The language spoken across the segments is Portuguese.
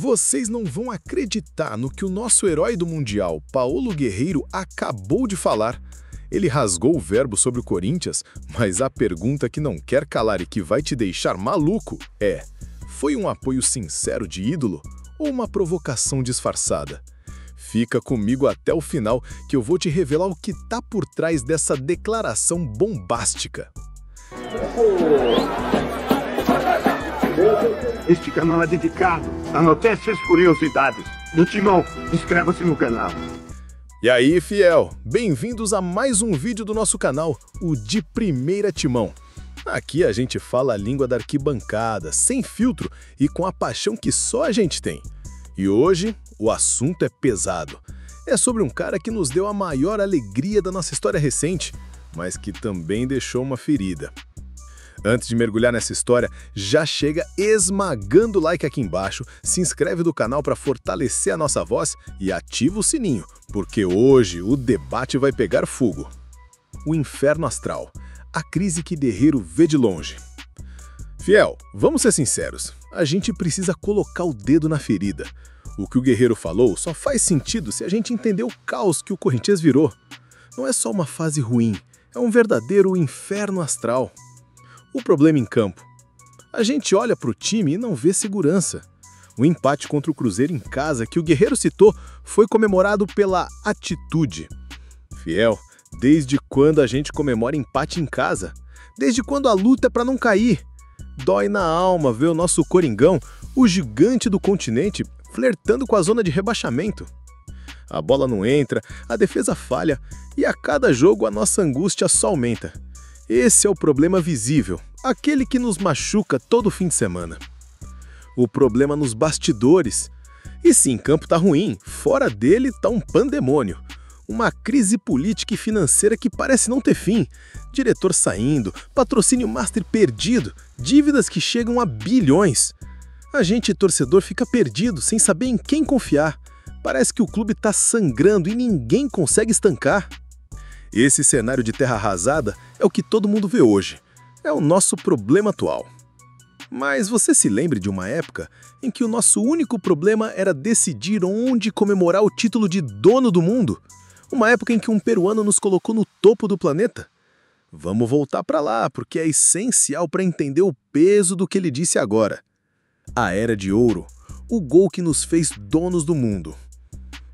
Vocês não vão acreditar no que o nosso herói do Mundial, Paulo Guerreiro, acabou de falar. Ele rasgou o verbo sobre o Corinthians, mas a pergunta que não quer calar e que vai te deixar maluco é: foi um apoio sincero de ídolo ou uma provocação disfarçada? Fica comigo até o final que eu vou te revelar o que tá por trás dessa declaração bombástica. Este canal é dedicado a notícias e curiosidades do Timão. Inscreva-se no canal. E aí, fiel? Bem-vindos a mais um vídeo do nosso canal, o De Primeira Timão. Aqui a gente fala a língua da arquibancada, sem filtro e com a paixão que só a gente tem. E hoje, o assunto é pesado. É sobre um cara que nos deu a maior alegria da nossa história recente, mas que também deixou uma ferida. Antes de mergulhar nessa história, já chega esmagando o like aqui embaixo, se inscreve no canal para fortalecer a nossa voz e ativa o sininho, porque hoje o debate vai pegar fogo. O inferno astral, a crise que Guerreiro vê de longe. Fiel, vamos ser sinceros, a gente precisa colocar o dedo na ferida. O que o Guerreiro falou só faz sentido se a gente entender o caos que o Corinthians virou. Não é só uma fase ruim, é um verdadeiro inferno astral. O problema em campo. A gente olha para o time e não vê segurança. O empate contra o Cruzeiro em casa que o Guerreiro citou foi comemorado pela atitude. Fiel, desde quando a gente comemora empate em casa? Desde quando a luta é para não cair? Dói na alma ver o nosso Coringão, o gigante do continente, flertando com a zona de rebaixamento. A bola não entra, a defesa falha e a cada jogo a nossa angústia só aumenta. Esse é o problema visível, aquele que nos machuca todo fim de semana. O problema nos bastidores. E se em campo tá ruim, fora dele tá um pandemônio. Uma crise política e financeira que parece não ter fim. Diretor saindo, patrocínio master perdido, dívidas que chegam a bilhões. A gente, torcedor, fica perdido, sem saber em quem confiar. Parece que o clube tá sangrando e ninguém consegue estancar. Esse cenário de terra arrasada é o que todo mundo vê hoje. É o nosso problema atual. Mas você se lembra de uma época em que o nosso único problema era decidir onde comemorar o título de dono do mundo? Uma época em que um peruano nos colocou no topo do planeta? Vamos voltar para lá, porque é essencial para entender o peso do que ele disse agora. A Era de Ouro, o gol que nos fez donos do mundo.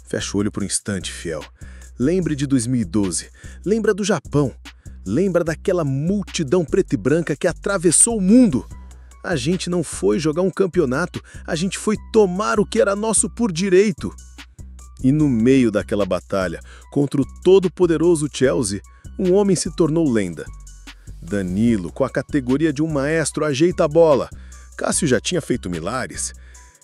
Fecha o olho por um instante, fiel. Lembre de 2012, lembra do Japão, lembra daquela multidão preta e branca que atravessou o mundo. A gente não foi jogar um campeonato, a gente foi tomar o que era nosso por direito. E no meio daquela batalha, contra o todo-poderoso Chelsea, um homem se tornou lenda. Danilo, com a categoria de um maestro, ajeita a bola. Cássio já tinha feito milagres.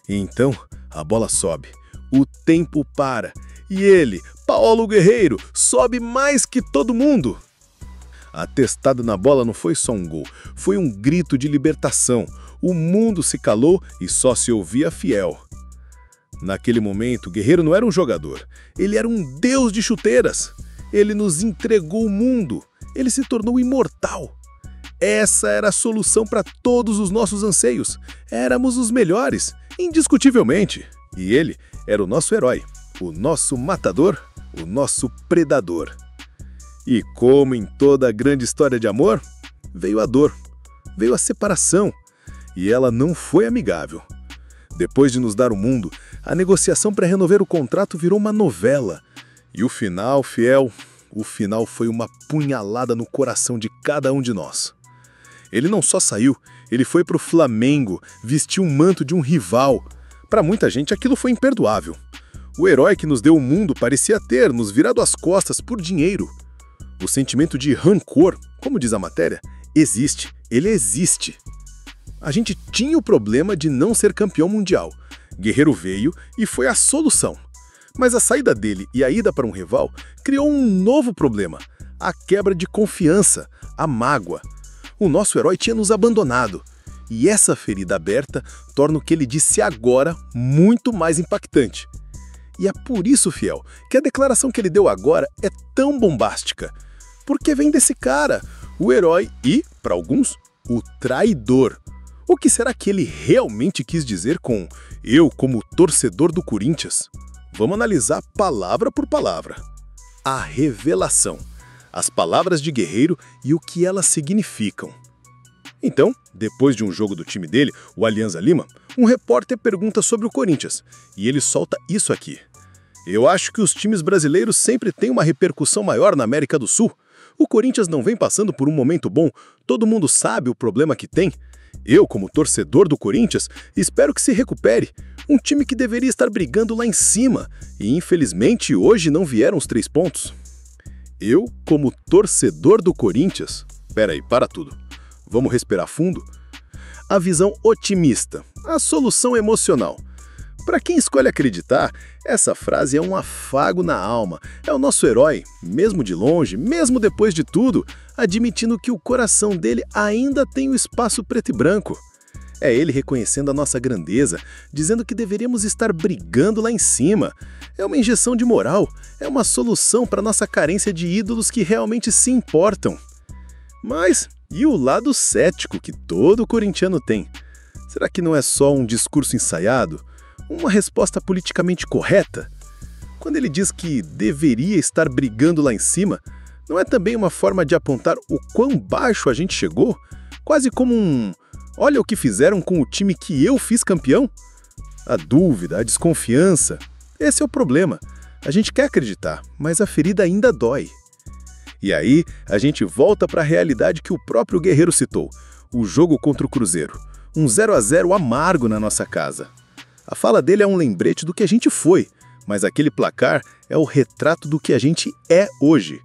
E então, a bola sobe, o tempo para. E ele, Paulo Guerreiro, sobe mais que todo mundo. A testada na bola não foi só um gol, foi um grito de libertação. O mundo se calou e só se ouvia fiel. Naquele momento, Guerreiro não era um jogador, ele era um deus de chuteiras. Ele nos entregou o mundo, ele se tornou imortal. Essa era a solução para todos os nossos anseios. Éramos os melhores, indiscutivelmente. E ele era o nosso herói. O nosso matador, o nosso predador. E como em toda grande história de amor, veio a dor, veio a separação, e ela não foi amigável. Depois de nos dar o mundo, a negociação para renovar o contrato virou uma novela. E o final, fiel, o final foi uma punhalada no coração de cada um de nós. Ele não só saiu, ele foi para o Flamengo, vestiu um manto de um rival. Para muita gente aquilo foi imperdoável. O herói que nos deu o mundo parecia ter nos virado as costas por dinheiro. O sentimento de rancor, como diz a matéria, existe, ele existe. A gente tinha o problema de não ser campeão mundial. Guerreiro veio e foi a solução. Mas a saída dele e a ida para um rival criou um novo problema, a quebra de confiança, a mágoa. O nosso herói tinha nos abandonado. E essa ferida aberta torna o que ele disse agora muito mais impactante. E é por isso, fiel, que a declaração que ele deu agora é tão bombástica. Porque vem desse cara, o herói e, para alguns, o traidor. O que será que ele realmente quis dizer com "eu como torcedor do Corinthians"? Vamos analisar palavra por palavra. A revelação, as palavras de Guerreiro e o que elas significam. Então, depois de um jogo do time dele, o Alianza Lima, um repórter pergunta sobre o Corinthians, e ele solta isso aqui. Eu acho que os times brasileiros sempre têm uma repercussão maior na América do Sul. O Corinthians não vem passando por um momento bom, todo mundo sabe o problema que tem. Eu, como torcedor do Corinthians, espero que se recupere. Um time que deveria estar brigando lá em cima, e infelizmente hoje não vieram os 3 pontos. Eu, como torcedor do Corinthians... Peraí, para tudo. Vamos respirar fundo? A visão otimista, a solução emocional. Para quem escolhe acreditar, essa frase é um afago na alma. É o nosso herói, mesmo de longe, mesmo depois de tudo, admitindo que o coração dele ainda tem o espaço preto e branco. É ele reconhecendo a nossa grandeza, dizendo que deveríamos estar brigando lá em cima. É uma injeção de moral, é uma solução para nossa carência de ídolos que realmente se importam. Mas e o lado cético que todo corintiano tem? Será que não é só um discurso ensaiado? Uma resposta politicamente correta? Quando ele diz que deveria estar brigando lá em cima, não é também uma forma de apontar o quão baixo a gente chegou? Quase como um "olha o que fizeram com o time que eu fiz campeão"? A dúvida, a desconfiança, esse é o problema. A gente quer acreditar, mas a ferida ainda dói. E aí, a gente volta para a realidade que o próprio Guerreiro citou, o jogo contra o Cruzeiro. Um 0-0 amargo na nossa casa. A fala dele é um lembrete do que a gente foi, mas aquele placar é o retrato do que a gente é hoje.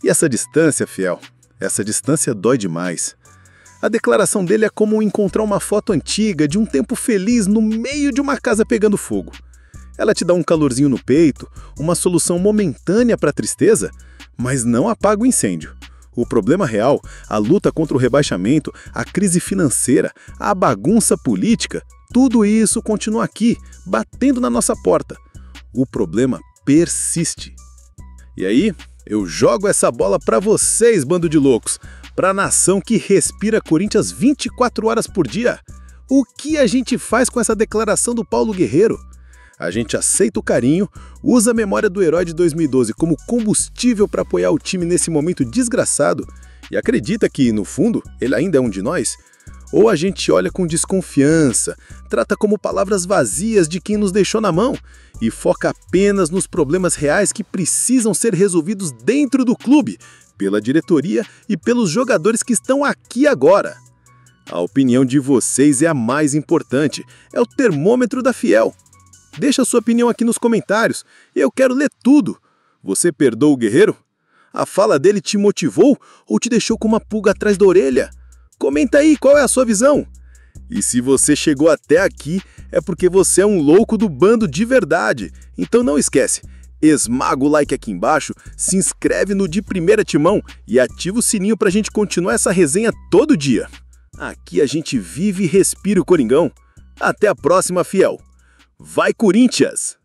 E essa distância, fiel, essa distância dói demais. A declaração dele é como encontrar uma foto antiga de um tempo feliz no meio de uma casa pegando fogo. Ela te dá um calorzinho no peito, uma solução momentânea para a tristeza, mas não apaga o incêndio. O problema real, a luta contra o rebaixamento, a crise financeira, a bagunça política, tudo isso continua aqui, batendo na nossa porta. O problema persiste. E aí, eu jogo essa bola para vocês, bando de loucos, para a nação que respira Corinthians 24 horas por dia. O que a gente faz com essa declaração do Paulo Guerreiro? A gente aceita o carinho, usa a memória do herói de 2012 como combustível para apoiar o time nesse momento desgraçado e acredita que, no fundo, ele ainda é um de nós? Ou a gente olha com desconfiança, trata como palavras vazias de quem nos deixou na mão e foca apenas nos problemas reais que precisam ser resolvidos dentro do clube, pela diretoria e pelos jogadores que estão aqui agora? A opinião de vocês é a mais importante, é o termômetro da Fiel. Deixa sua opinião aqui nos comentários, eu quero ler tudo. Você perdoa o Guerreiro? A fala dele te motivou ou te deixou com uma pulga atrás da orelha? Comenta aí qual é a sua visão. E se você chegou até aqui, é porque você é um louco do bando de verdade. Então não esquece, esmaga o like aqui embaixo, se inscreve no De Primeira Timão e ativa o sininho pra gente continuar essa resenha todo dia. Aqui a gente vive e respira o Coringão. Até a próxima, fiel. Vai, Corinthians!